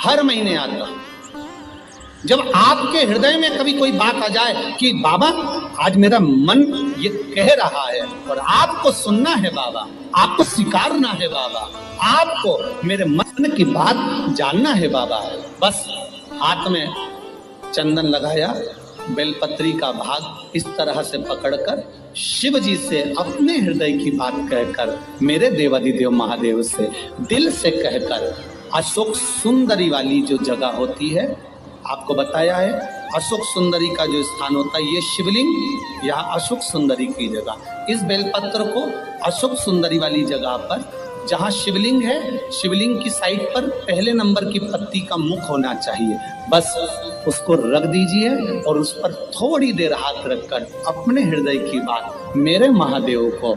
हर महीने आता हूं। जब आपके हृदय में कभी कोई बात आ जाए कि बाबा आज मेरा मन ये कह रहा है और आपको सुनना है बाबा, आपको स्वीकारना है बाबा, आपको मेरे मन की बात जानना है बाबा, बस हाथ में चंदन लगाया, बेलपत्री का भाग इस तरह से पकड़कर शिव जी से अपने हृदय की बात कहकर, मेरे देवाधिदेव महादेव से दिल से कहकर, अशोक सुंदरी वाली जो जगह होती है, आपको बताया है अशोक सुंदरी का जो स्थान होता है, ये शिवलिंग या अशोक सुंदरी की जगह, इस बेलपत्र को अशोक सुंदरी वाली जगह पर, जहाँ शिवलिंग है, शिवलिंग की साइड पर पहले नंबर की पत्ती का मुख होना चाहिए, बस उसको रख दीजिए और उस पर थोड़ी देर हाथ रखकर अपने हृदय की बात मेरे महादेव को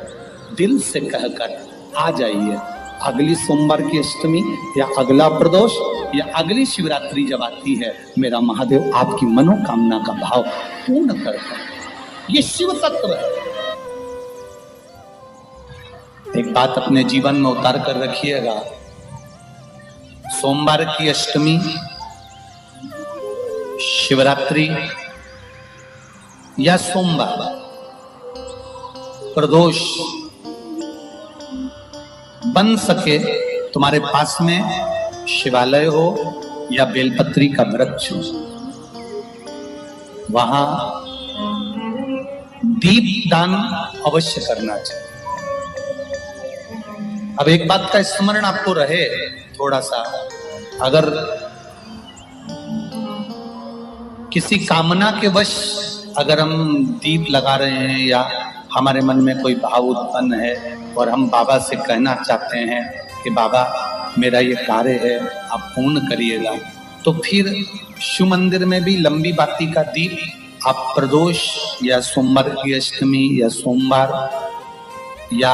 दिल से कहकर आ जाइए। अगली सोमवार की अष्टमी या अगला प्रदोष या अगली शिवरात्रि जब आती है, मेरा महादेव आपकी मनोकामना का भाव पूर्ण करता है। ये शिव तत्व है। एक बात अपने जीवन में उतार कर रखिएगा, सोमवार की अष्टमी, शिवरात्रि या सोमवार, प्रदोष, बन सके तुम्हारे पास में शिवालय हो या बेलपत्री का वृक्ष हो, वहां दीप दान अवश्य करना चाहिए। अब एक बात का स्मरण आपको रहे थोड़ा सा, अगर किसी कामना के वश अगर हम दीप लगा रहे हैं या हमारे मन में कोई भाव उत्पन्न है और हम बाबा से कहना चाहते हैं कि बाबा मेरा ये कार्य है आप पूर्ण करिएगा, तो फिर शिव मंदिर में भी लंबी बाती का दीप आप प्रदोष या सोमवार की अष्टमी या सोमवार या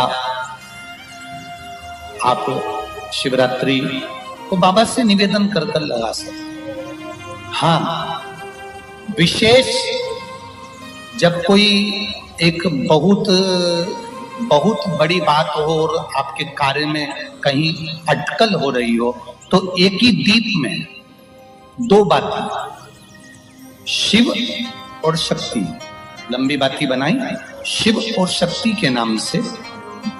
आप शिवरात्रि को बाबा से निवेदन कर कर लगा सकते। हाँ, विशेष जब कोई एक बहुत बड़ी बात हो और आपके कार्य में कहीं अटकल हो रही हो, तो एक ही दीप में दो बाती, शिव और शक्ति, लंबी बाती बनाई, शिव और शक्ति के नाम से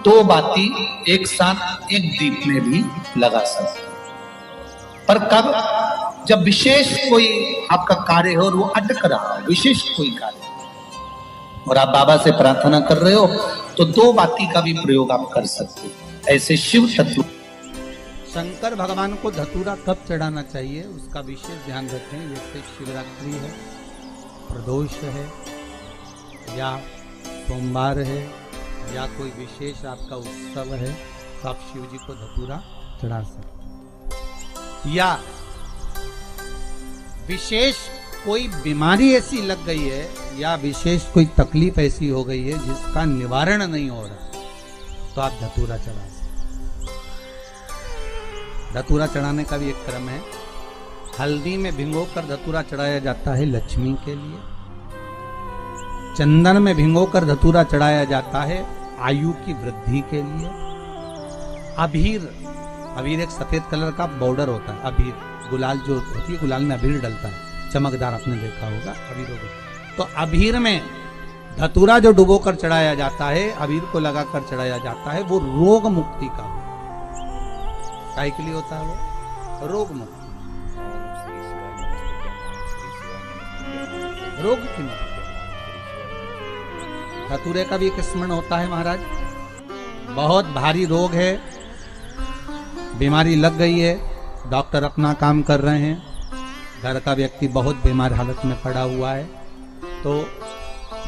दो बाती एक साथ एक दीप में भी लगा सकते। पर कब? जब विशेष कोई आपका कार्य हो और वो अटक रहा हो, विशेष कोई कार्य, और आप बाबा से प्रार्थना कर रहे हो, तो दो बाती का भी प्रयोग आप कर सकते हैं। ऐसे शिव तत्व। शंकर भगवान को धतूरा कब चढ़ाना चाहिए उसका विशेष ध्यान रखें। जैसे शिवरात्रि है, प्रदोष है, या सोमवार है, या कोई विशेष आपका उत्सव है, तो आप शिव जी को धतूरा चढ़ा सकते हैं। या विशेष कोई बीमारी ऐसी लग गई है या विशेष कोई तकलीफ ऐसी हो गई है जिसका निवारण नहीं हो रहा, तो आप धतूरा चढ़ा सकते। धतूरा चढ़ाने का भी एक क्रम है। हल्दी में भिगोकर धतूरा चढ़ाया जाता है लक्ष्मी के लिए। चंदन में भिगोकर धतूरा चढ़ाया जाता है आयु की वृद्धि के लिए। अबीर एक सफेद कलर का बॉर्डर होता है। अबीर गुलाल जो होती है, गुलाल में अबीर डलता है, चमकदार, आपने देखा होगा अबीर। तो अबीर में धतूरा जो डुबो कर चढ़ाया जाता है, अबीर को लगाकर चढ़ाया जाता है, वो रोग मुक्ति का काय के लिए होता है, वो रोग मुक्ति, रोग की मुक्ति। धतूरे का भी एक स्मरण होता है महाराज। बहुत भारी रोग है, बीमारी लग गई है, डॉक्टर अपना काम कर रहे हैं, घर का व्यक्ति बहुत बीमार हालत में पड़ा हुआ है, तो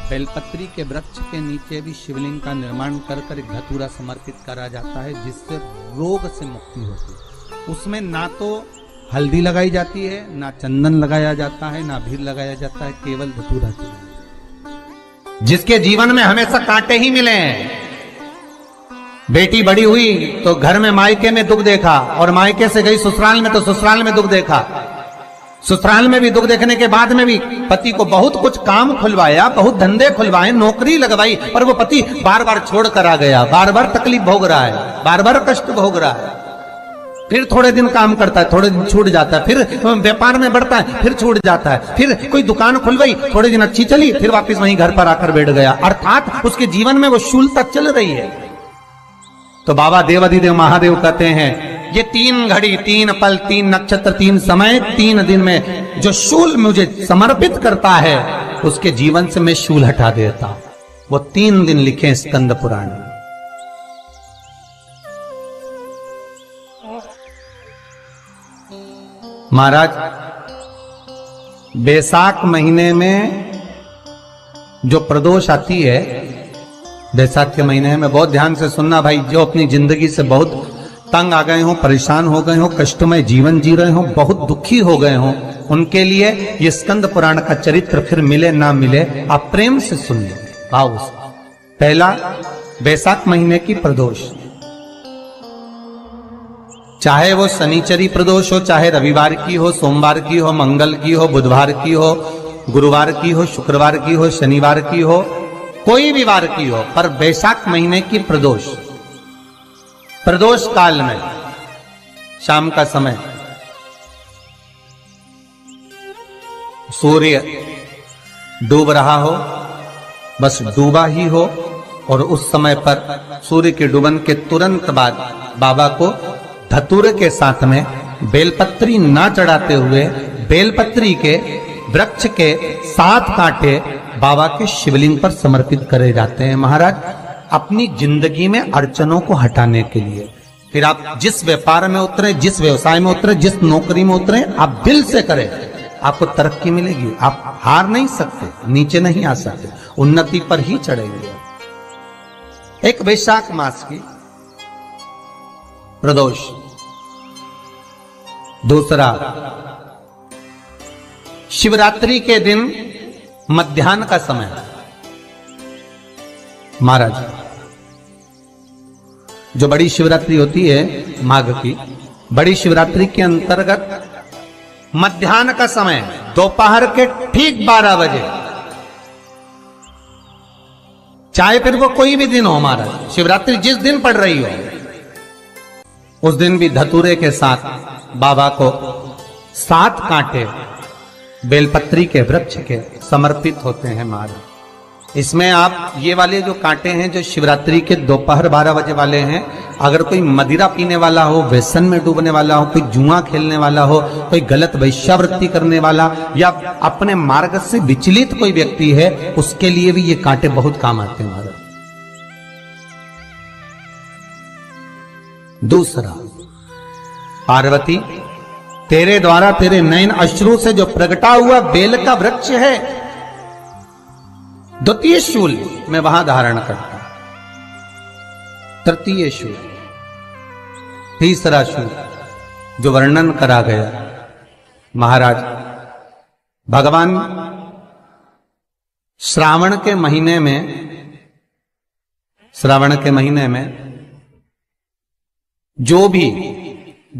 बेलपत्री के वृक्ष के नीचे भी शिवलिंग का निर्माण कर कर एक धतूरा समर्पित करा जाता है, जिससे रोग से मुक्ति होती है। उसमें ना तो हल्दी लगाई जाती है, ना चंदन लगाया जाता है, ना अबीर लगाया जाता है, केवल धतूरा चढ़ाया। जिसके जीवन में हमेशा कांटे ही मिले हैं, बेटी बड़ी हुई तो घर में मायके में दुख देखा, और मायके से गई ससुराल में तो ससुराल में दुख देखा, ससुराल में भी दुख देखने के बाद में भी पति को बहुत कुछ काम खुलवाया, बहुत धंधे खुलवाए, नौकरी लगवाई, पर वो पति बार बार छोड़ कर आ गया, बार बार तकलीफ भोग रहा है, बार बार कष्ट भोग रहा है। फिर थोड़े दिन काम करता है, थोड़े दिन छूट जाता है, फिर व्यापार में बढ़ता है, फिर छूट जाता है, फिर कोई दुकान खुल गई, थोड़े दिन अच्छी चली, फिर वापस वहीं घर पर आकर बैठ गया। अर्थात उसके जीवन में वो शूलता चल रही है। तो बाबा देवाधिदेव महादेव कहते हैं ये 3 घड़ी 3 पल 3 नक्षत्र 3 समय 3 दिन में जो शूल मुझे समर्पित करता है उसके जीवन से मैं शूल हटा देता हूं। वो 3 दिन लिखे स्कंद पुराण में। महाराज बैसाख महीने में जो प्रदोष आती है, बैसाख के महीने में बहुत ध्यान से सुनना भाई, जो अपनी जिंदगी से बहुत तंग आ गए हो, परेशान हो गए हो, कष्टमय जीवन जी रहे हो, बहुत दुखी हो गए हो, उनके लिए ये स्कंद पुराण का चरित्र फिर मिले ना मिले आप प्रेम से सुन लो भाव से। पहला, बैसाख महीने की प्रदोष, चाहे वो शनिचरी प्रदोष हो, चाहे रविवार की हो, सोमवार की हो, मंगल की हो, बुधवार की हो, गुरुवार की हो, शुक्रवार की हो, शनिवार की हो, कोई भी वार की हो, पर बैसाख महीने की प्रदोष, प्रदोष काल में शाम का समय सूर्य डूब रहा हो, बस डूबा ही हो, और उस समय पर सूर्य के डूबन के तुरंत बाद बाबा को धतूरे के साथ में बेलपत्री ना चढ़ाते हुए बेलपत्री के वृक्ष के 7 कांटे बाबा के शिवलिंग पर समर्पित करे जाते हैं महाराज, अपनी जिंदगी में अड़चनों को हटाने के लिए। फिर आप जिस व्यापार में उतरे, जिस व्यवसाय में उतरे, जिस नौकरी में उतरे, आप दिल से करें, आपको तरक्की मिलेगी। आप हार नहीं सकते, नीचे नहीं आ सकते, उन्नति पर ही चढ़ेंगे। एक वैशाख मास की प्रदोष, दूसरा शिवरात्रि के दिन मध्याह्न का समय। महाराज जो बड़ी शिवरात्रि होती है माघ की, बड़ी शिवरात्रि के अंतर्गत मध्याह्न का समय, दोपहर के ठीक 12 बजे, चाहे फिर वो कोई भी दिन हो महाराज, शिवरात्रि जिस दिन पड़ रही हो, उस दिन भी धतूरे के साथ बाबा को 7 कांटे बेलपत्री के वृक्ष के समर्पित होते हैं महाराज। इसमें आप ये वाले जो कांटे हैं जो शिवरात्रि के दोपहर 12 बजे वाले हैं, अगर कोई मदिरा पीने वाला हो, व्यसन में डूबने वाला हो, कोई जुआ खेलने वाला हो, कोई गलत वैश्यावृत्ति करने वाला, या अपने मार्ग से विचलित कोई व्यक्ति है, उसके लिए भी ये कांटे बहुत काम आते हैं महाराज। दूसरा, पार्वती तेरे द्वारा तेरे नयन अश्रु से जो प्रगटा हुआ बेल का वृक्ष है, द्वितीय शूल मैं वहां धारण करता, तृतीय शूल, तीसरा शूल जो वर्णन करा गया महाराज, भगवान श्रावण के महीने में जो भी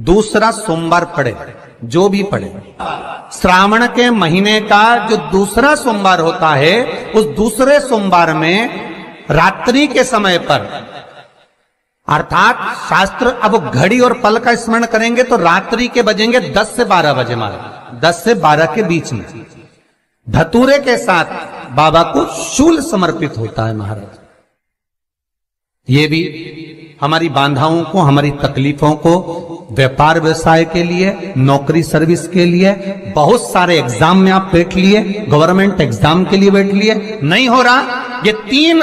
दूसरा सोमवार पड़े, जो भी पड़े, श्रावण के महीने का जो दूसरा सोमवार होता है, उस दूसरे सोमवार में रात्रि के समय पर, अर्थात शास्त्र अब घड़ी और पल का स्मरण करेंगे तो रात्रि के बजेंगे 10 से 12 बजे महाराज, 10 से 12 के बीच में धतूरे के साथ बाबा को शूल समर्पित होता है महाराज। ये भी हमारी बाधाओं को, हमारी तकलीफों को, व्यापार व्यवसाय के लिए, नौकरी सर्विस के लिए, बहुत सारे एग्जाम में आप बैठ लिए, गवर्नमेंट एग्जाम के लिए बैठ लिए, नहीं हो रहा, ये 3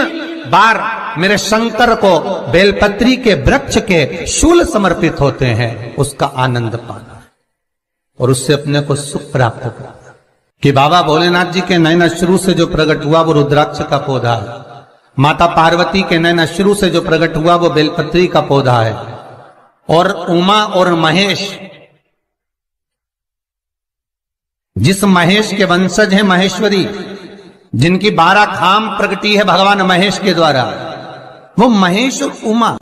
बार मेरे शंकर को बेलपत्री के वृक्ष के शूल समर्पित होते हैं, उसका आनंद पाना और उससे अपने को सुख प्राप्त करना। कि बाबा भोलेनाथ जी के नयन अश्रु से जो प्रकट हुआ वो रुद्राक्ष का पौधा है, माता पार्वती के नयन अश्रु से जो प्रकट हुआ वो बेलपत्री का पौधा है, और उमा और महेश, जिस महेश के वंशज है महेश्वरी, जिनकी 12 खाम प्रगटी है भगवान महेश के द्वारा, वो महेश और उमा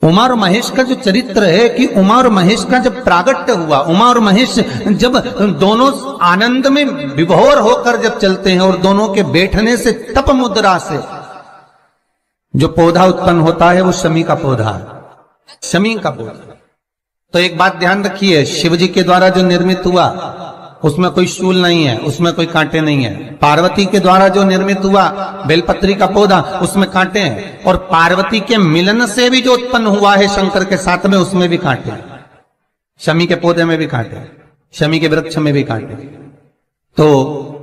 और महेश का जो चरित्र है कि उमा और महेश का जब प्रागट्य हुआ, उमा और महेश जब दोनों आनंद में विभोर होकर जब चलते हैं और दोनों के बैठने से तप मुद्रा से जो पौधा उत्पन्न होता है वो शमी का पौधा है। शमी का पौधा। तो एक बात ध्यान रखिए, शिव जी के द्वारा जो निर्मित हुआ उसमें कोई शूल नहीं है, उसमें कोई कांटे नहीं है। पार्वती के द्वारा जो निर्मित हुआ बेलपत्री का पौधा, उसमें कांटे हैं। और पार्वती के मिलन से भी जो उत्पन्न हुआ है शंकर के साथ में, उसमें भी कांटे हैं। शमी के पौधे में भी कांटे हैं, शमी के वृक्ष में भी कांटे हैं। तो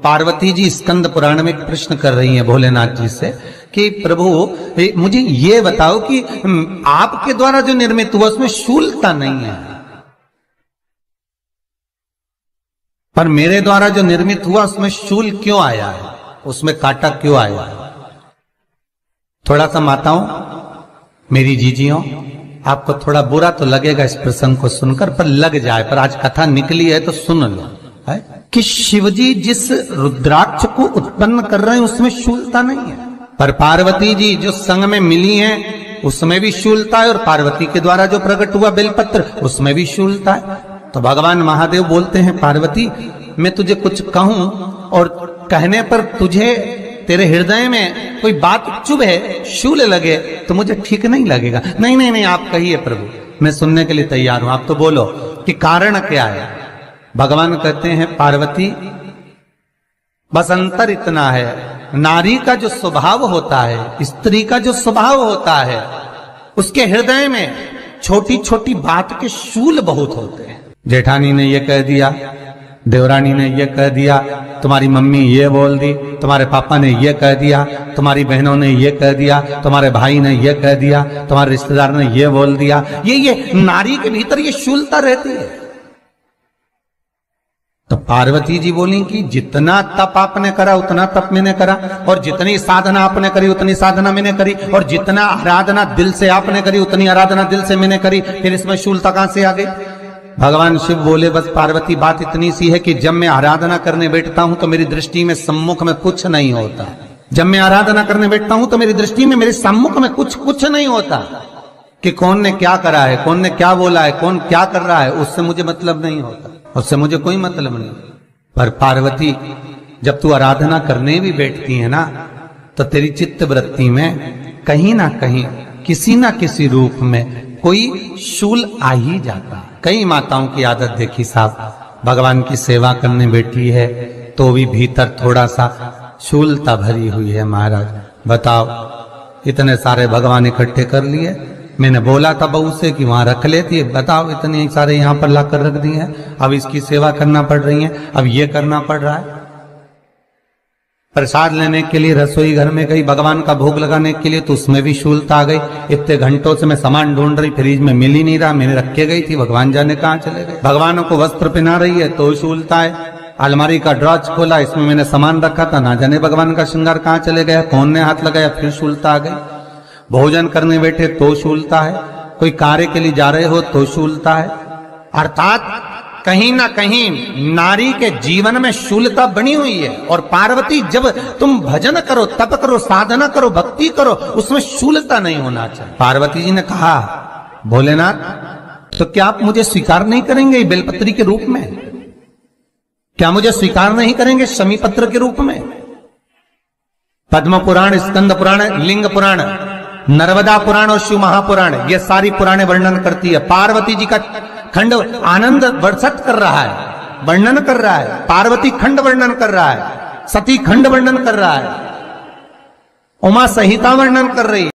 पार्वती जी स्कंद पुराण में एक प्रश्न कर रही हैं भोलेनाथ जी से कि प्रभु मुझे ये बताओ कि आपके द्वारा जो निर्मित हुआ उसमें शूलता नहीं है, पर मेरे द्वारा जो निर्मित हुआ उसमें शूल क्यों आया है, उसमें कांटा क्यों आया है? थोड़ा सा माताओं, मेरी जीजियों, आपको थोड़ा बुरा तो लगेगा इस प्रसंग को सुनकर, पर लग जाए, पर आज कथा निकली है तो सुन लो है कि शिवजी जिस रुद्राक्ष को उत्पन्न कर रहे हैं उसमें शूलता नहीं है, पर पार्वती जी जो संग में मिली हैं उसमें भी शूलता है, और पार्वती के द्वारा जो प्रकट हुआ बेलपत्र उसमें भी शूलता है। तो भगवान महादेव बोलते हैं, पार्वती मैं तुझे कुछ कहूं और कहने पर तुझे तेरे हृदय में कोई बात चुभे, शूल लगे तो मुझे ठीक नहीं लगेगा। नहीं नहीं नहीं, आप कहिए प्रभु, मैं सुनने के लिए तैयार हूं, आप तो बोलो कि कारण क्या है। भगवान कहते हैं, पार्वती बस अंतर इतना है, नारी का जो स्वभाव होता है, स्त्री का जो स्वभाव होता है, उसके हृदय में छोटी छोटी बात के शूल बहुत होते हैं। जेठानी ने ये कह दिया, देवरानी ने ये कह दिया, तुम्हारी मम्मी ये बोल दी, तुम्हारे पापा ने ये कह दिया, तुम्हारी बहनों ने ये कह दिया, तुम्हारे भाई ने ये कह दिया, तुम्हारे रिश्तेदार ने ये बोल दिया। ये नारी के भीतर ये शूलता रहती है। तो पार्वती जी बोली कि जितना तप आपने करा उतना तप मैंने करा, और जितनी साधना आपने करी उतनी साधना मैंने करी, और जितना आराधना दिल से आपने करी उतनी आराधना दिल से मैंने करी, फिर इसमें शूलता कहां से आ गई? भगवान शिव बोले, बस पार्वती बात इतनी सी है कि जब मैं आराधना करने बैठता हूं तो मेरी दृष्टि में सम्मुख में कुछ नहीं होता। जब मैं आराधना करने बैठता हूं तो मेरी दृष्टि में मेरे सम्मुख में कुछ नहीं होता कि कौन ने क्या करा है, कौन ने क्या बोला है, कौन क्या कर रहा है, उससे मुझे मतलब नहीं होता, उससे मुझे कोई मतलब नहीं। पर पार्वती जब तू आराधना करने भी बैठती है ना, तो तेरी चित्त वृत्ति में कहीं ना कहीं किसी ना किसी रूप में कोई शूल आ ही जाता है। कई माताओं की आदत देखी साहब, भगवान की सेवा करने बैठी है तो भी भीतर थोड़ा सा शूलता भरी हुई है। महाराज बताओ, इतने सारे भगवान इकट्ठे कर लिए, मैंने बोला था बहू से कि वहां रख लेती है, बताओ इतने सारे यहाँ पर लाकर रख दिए हैं, अब इसकी सेवा करना पड़ रही है, अब ये करना पड़ रहा है। प्रसाद लेने के लिए रसोई घर में गई, भगवान का भोग लगाने के लिए, तो उसमें भी शूलता आ गई। इतने घंटों से मैं सामान ढूंढ रही, फ्रिज में मिल ही नहीं रहा, मैंने रख के गई थी, भगवान जाने कहाँ चले गए। भगवानों को वस्त्र पहना रही है तो शूलता है। अलमारी का ड्रॉज खोला, इसमें मैंने सामान रखा था, ना जाने भगवान का श्रृंगार कहाँ चले गया, कौन ने हाथ लगाया, फिर शूलता आ गई। भोजन करने बैठे तो शूलता है, कोई कार्य के लिए जा रहे हो तो शूलता है। अर्थात कहीं ना कहीं नारी के जीवन में शूलता बनी हुई है। और पार्वती जब तुम भजन करो, तप करो, साधना करो, भक्ति करो, उसमें शूलता नहीं होना चाहिए। पार्वती जी ने कहा, भोलेनाथ तो क्या आप मुझे स्वीकार नहीं करेंगे बेलपत्री के रूप में? क्या मुझे स्वीकार नहीं करेंगे शमी पत्र के रूप में? पद्म पुराण, स्कंद पुराण, लिंग पुराण, नर्मदा पुराण और शिव महापुराण, ये सारी पुराणे वर्णन करती है। पार्वती जी का खंड आनंद वर्षित कर रहा है, वर्णन कर रहा है। पार्वती खंड वर्णन कर रहा है, सती खंड वर्णन कर रहा है, उमा संहिता वर्णन कर रही है।